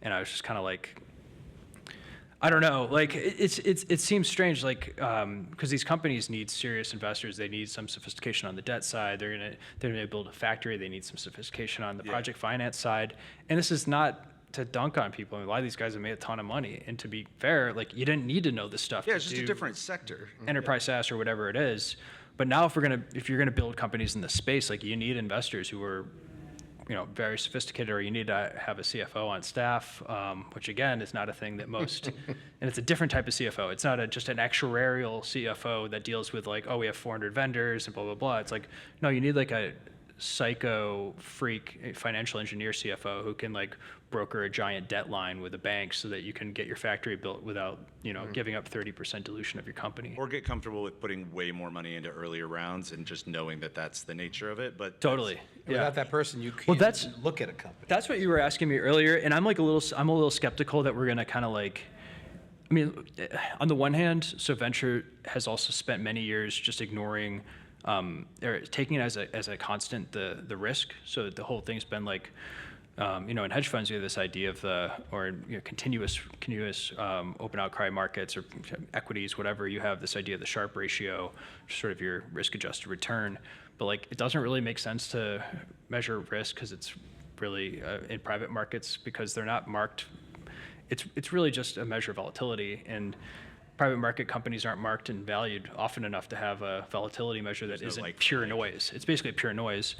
and I was just kind of like, I don't know, like it seems strange, like because these companies need serious investors. They need some sophistication on the debt side. They're gonna build a factory. They need some sophistication on the project finance side. And this is not to dunk on people. I mean, a lot of these guys have made a ton of money. And to be fair, like you didn't need to know this stuff. Yeah, it's just a different sector. Enterprise SaaS or whatever it is. But now if you're gonna build companies in this space, like you need investors who are very sophisticated, or you need to have a CFO on staff, which again is not a thing that most, and it's a different type of CFO. It's not just an actuarial CFO that deals with like, oh, we have 400 vendors and blah, blah, blah. It's like, no, you need like a psycho freak financial engineer CFO who can like broker a giant debt line with a bank so that you can get your factory built without, giving up 30% dilution of your company. Or get comfortable with putting way more money into earlier rounds and just knowing that that's the nature of it. But totally. Without that person, you can't look at a company. That's what you were asking me earlier, and I'm a little skeptical that we're gonna kind of like. I mean, on the one hand, so venture has also spent many years just ignoring, or taking it as a constant the risk. So the whole thing's been like. In hedge funds, you have this idea of continuous open outcry markets or equities, whatever. You have this idea of the Sharpe ratio, sort of your risk-adjusted return. but like it doesn't really make sense to measure risk because it's really in private markets because they're not marked. It's really just a measure of volatility, and private market companies aren't marked and valued often enough to have a volatility measure that isn't like pure noise. It's basically pure noise.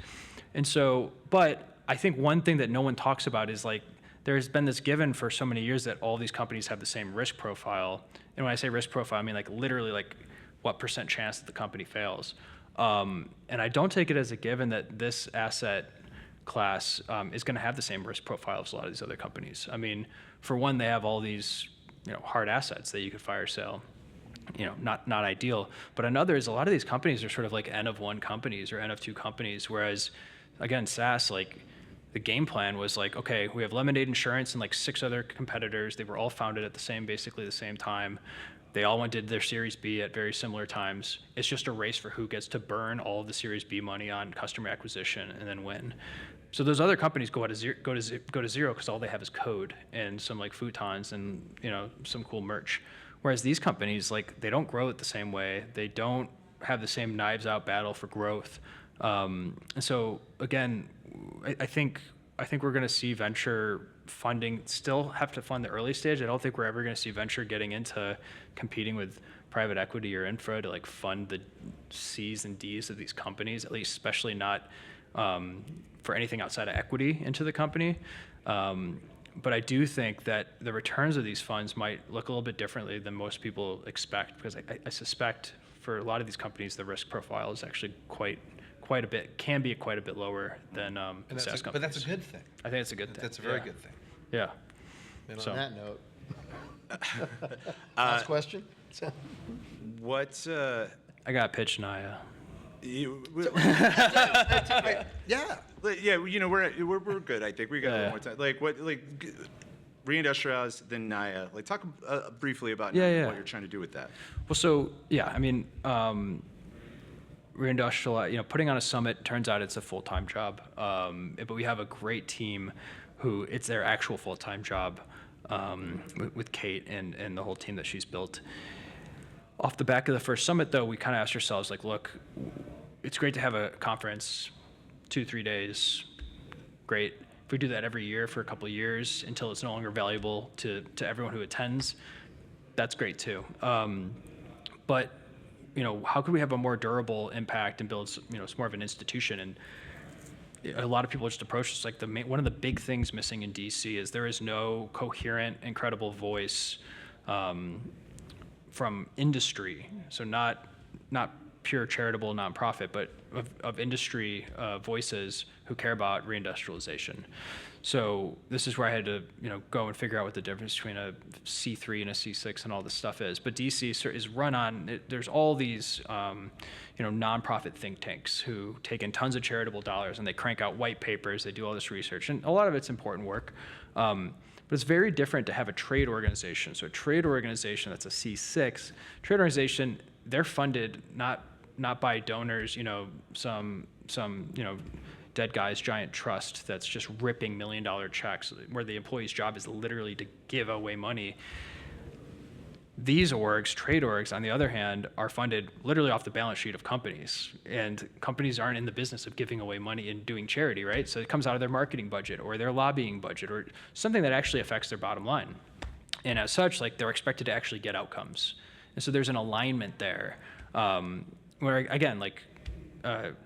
And so, but I think one thing that no one talks about is like, there's been this given for so many years that all these companies have the same risk profile. And when I say risk profile, I mean like literally like what % chance that the company fails. And I don't take it as a given that this asset class is going to have the same risk profile as a lot of these other companies. I mean, for one, they have all these hard assets that you could fire sale. Not ideal. But another is a lot of these companies are sort of like N of 1 companies or N of 2 companies, whereas again, SaaS, like the game plan was like, okay, we have Lemonade Insurance and like 6 other competitors. They were all founded at basically the same time. They all did their Series B at very similar times. It's just a race for who gets to burn all of the Series B money on customer acquisition and then win. So those other companies go to zero because all they have is code and some like futons and some cool merch. Whereas these companies, like, they don't grow it the same way. They don't have the same knives out battle for growth. And so again, I think we're going to see venture funding still have to fund the early stage. I don't think we're ever going to see venture getting into competing with private equity or infra to like fund the C's and D's of these companies, at least especially not for anything outside of equity into the company. But I do think that the returns of these funds might look a little bit differently than most people expect, because I suspect for a lot of these companies, the risk profile is actually quite a bit lower than SaaS companies. But that's a good thing. I think it's a good thing. That's a very good thing. Yeah. And So- on that note, last question? What? I got pitched NAIA. Yeah. Yeah, we're good. I think we got a Yeah. little more time. Like what? Like reindustrialize, then NAIA. Like talk briefly about Yeah, NAIA, yeah. what you're trying to do with that. Well, so yeah, I mean, reindustrialize. Putting on a summit, turns out it's a full-time job. But we have a great team who it's their actual full-time job with Kate and the whole team that she's built. Off the back of the first summit, though, we kind of asked ourselves, like, look, it's great to have a conference, 2-3 days, great. If we do that every year for a couple of years until it's no longer valuable to everyone who attends, that's great too. But how could we have a more durable impact and build it's more of an institution? And a lot of people just approach this like one of the big things missing in DC is there is no coherent, incredible voice from industry. So not pure charitable nonprofit, but of industry voices who care about reindustrialization. So this is where I had to go and figure out what the difference between a C3 and a C6 and all this stuff is. But DC is run on, there's all these nonprofit think tanks who take in tons of charitable dollars and they crank out white papers, they do all this research, and a lot of it's important work. But it's very different to have a trade organization. So a trade organization that's a C6, trade organization, they're funded not by donors, some dead guy's giant trust that's just ripping $1 million checks where the employee's job is literally to give away money. These orgs, trade orgs, on the other hand, are funded literally off the balance sheet of companies. And companies aren't in the business of giving away money and doing charity, right? So it comes out of their marketing budget or their lobbying budget or something that actually affects their bottom line. And as such, like, they're expected to actually get outcomes. And so there's an alignment there. Where again, like,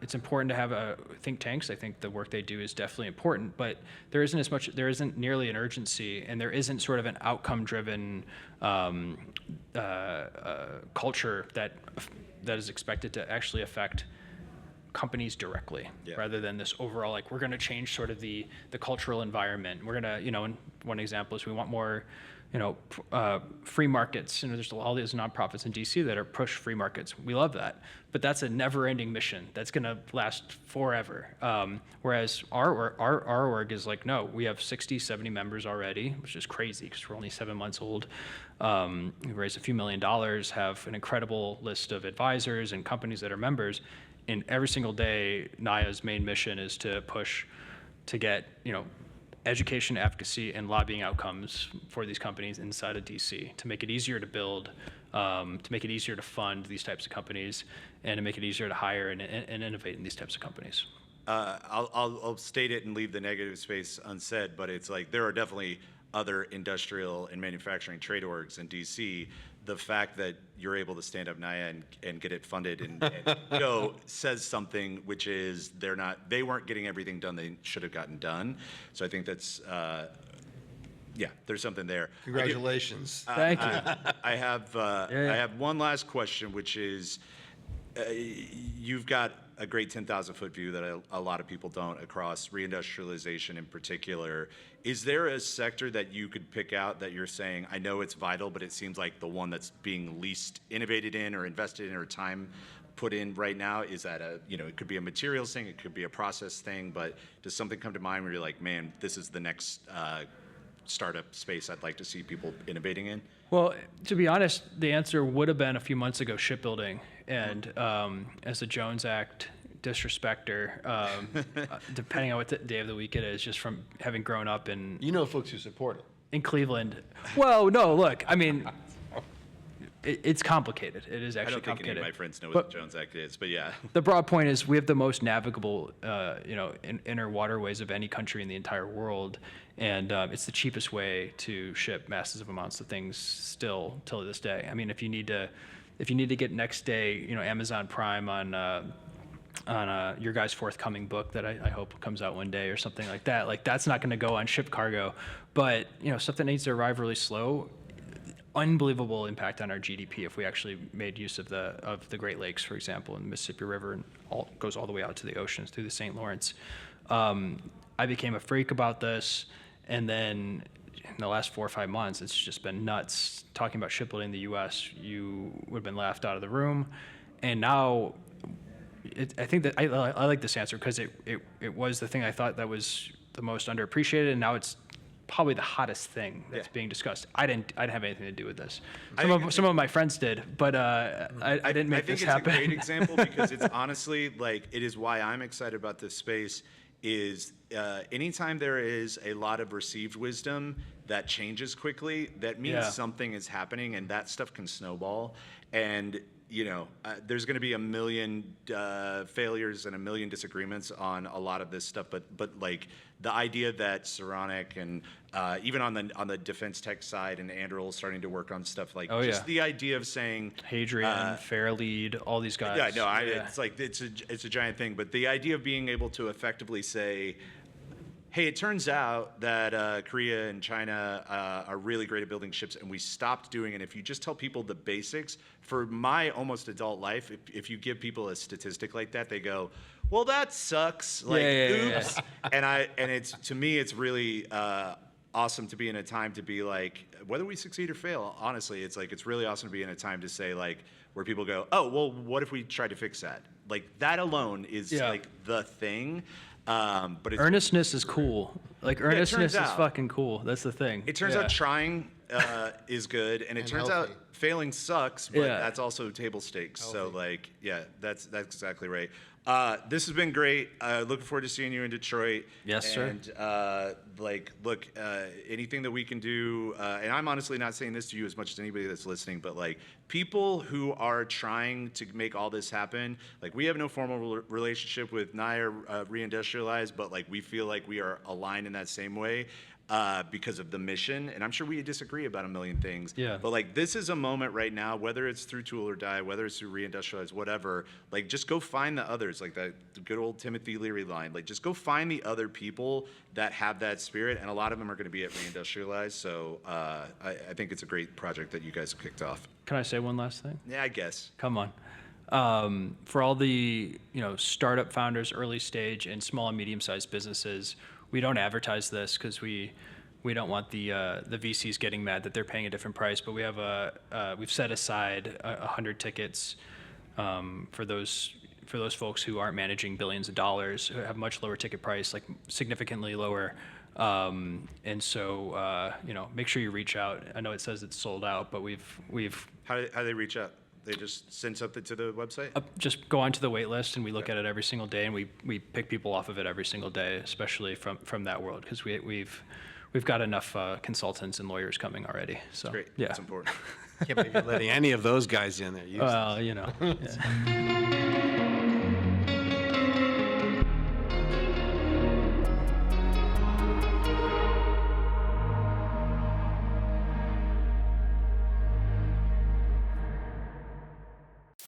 it's important to have think tanks. I think the work they do is definitely important, but there isn't nearly an urgency, and there isn't sort of an outcome-driven culture that is expected to actually affect companies directly, rather than this overall, like, we're going to change sort of the cultural environment. We're going to, and one example is we want more, free markets. There's all these nonprofits in DC that are push free markets. We love that, but that's a never-ending mission that's going to last forever. Whereas our org is like, no, we have 60, 70 members already, which is crazy because we're only 7 months old. We raised a few $1 million, have an incredible list of advisors and companies that are members. And every single day, NAIA's main mission is to push to get, education, advocacy, and lobbying outcomes for these companies inside of DC to make it easier to build, to make it easier to fund these types of companies, and to make it easier to hire and innovate in these types of companies. I'll state it and leave the negative space unsaid, but it's like there are definitely other industrial and manufacturing trade orgs in DC. The fact that you're able to stand up NAIA and get it funded and go says something, which is they weren't getting everything done they should have gotten done. So I think that's, yeah, there's something there. Congratulations. Thank you. I have one last question, which is, you've got a great 10,000-foot view that a lot of people don't across reindustrialization in particular. Is there a sector that you could pick out that you're saying, I know it's vital, but it seems like the one that's being least innovated in or invested in or time put in right now? Is that it could be a materials thing, it could be a process thing, but does something come to mind where you're like, man, this is the next startup space I'd like to see people innovating in? Well, to be honest, the answer would have been a few months ago shipbuilding. And as a Jones Act disrespecter, depending on what day of the week it is, just from having grown up in Folks who support it. in Cleveland. Well, no, look, I mean, it's complicated. It is I actually don't think any complicated. of my friends know what the Jones Act is, but yeah. The broad point is we have the most navigable, inner waterways of any country in the entire world, and it's the cheapest way to ship massive amounts of things still till this day. I mean, if you need to get next day, Amazon Prime on your guy's forthcoming book that I hope comes out one day or something like that, like that's not going to go on ship cargo, but stuff that needs to arrive really slow. Unbelievable impact on our GDP if we actually made use of the Great Lakes, for example, and the Mississippi River, and goes all the way out to the oceans through the St. Lawrence. I became a freak about this, and then in the last 4 or 5 months, it's just been nuts. Talking about shipbuilding in the U.S., you would have been laughed out of the room, and now I think that I like this answer because it was the thing I thought that was the most underappreciated, and now it's probably the hottest thing that's being discussed. I didn't have anything to do with this. Some of my friends did, but I didn't make this happen. I think it's a great example because it's honestly like it is why I'm excited about this space. Is anytime there is a lot of received wisdom that changes quickly, that means something is happening, and that stuff can snowball. And there's going to be a million failures and a million disagreements on a lot of this stuff, but like the idea that Saronic and even on the defense tech side and Anduril starting to work on stuff like the idea of saying Hadrian, Fairlead, all these guys. Yeah, no, it's like it's a giant thing, but the idea of being able to effectively say, hey, it turns out that Korea and China are really great at building ships, and we stopped doing it. If you just tell people the basics, for my almost adult life, if you give people a statistic like that, they go, well, that sucks. Like, oops. And it's, to me, it's really awesome to be in a time to be like, whether we succeed or fail, honestly, it's like, it's really awesome to be in a time to say, like, where people go, oh, well, what if we try to fix that? Like, that alone is like the thing. But earnestness is cool. Like earnestness is fucking cool. That's the thing. It turns out trying is good, and it turns out failing sucks, but that's also table stakes. So like, that's exactly right. This has been great. Looking forward to seeing you in Detroit. Yes, sir. And look, anything that we can do, and I'm honestly not saying this to you as much as anybody that's listening, but like people who are trying to make all this happen, like we have no formal relationship with NAIA Reindustrialize, but like we feel like we are aligned in that same way. Because of the mission, and I'm sure we disagree about a million things. Yeah. But like, this is a moment right now, whether it's through Tool or Die, whether it's through Reindustrialize, whatever. Like, just go find the others, like that good old Timothy Leary line. Like, just go find the other people that have that spirit, and a lot of them are going to be at Reindustrialize. So I think it's a great project that you guys have kicked off. Can I say one last thing? Yeah, I guess. Come on. For all the startup founders, early stage, and small and medium-sized businesses, we don't advertise this because we don't want the VCs getting mad that they're paying a different price. But we have we've set aside 100 tickets for those folks who aren't managing billions of dollars, who have much lower ticket price, like significantly lower. And so make sure you reach out. I know it says it's sold out, but we've How do they reach out? They just send something to the website? Just go onto the wait list, and we look at it every single day, and we pick people off of it every single day, especially from that world, because we've got enough consultants and lawyers coming already. So Great. yeah, That's important. Can't believe you're letting any of those guys in there. well, you know. Yeah.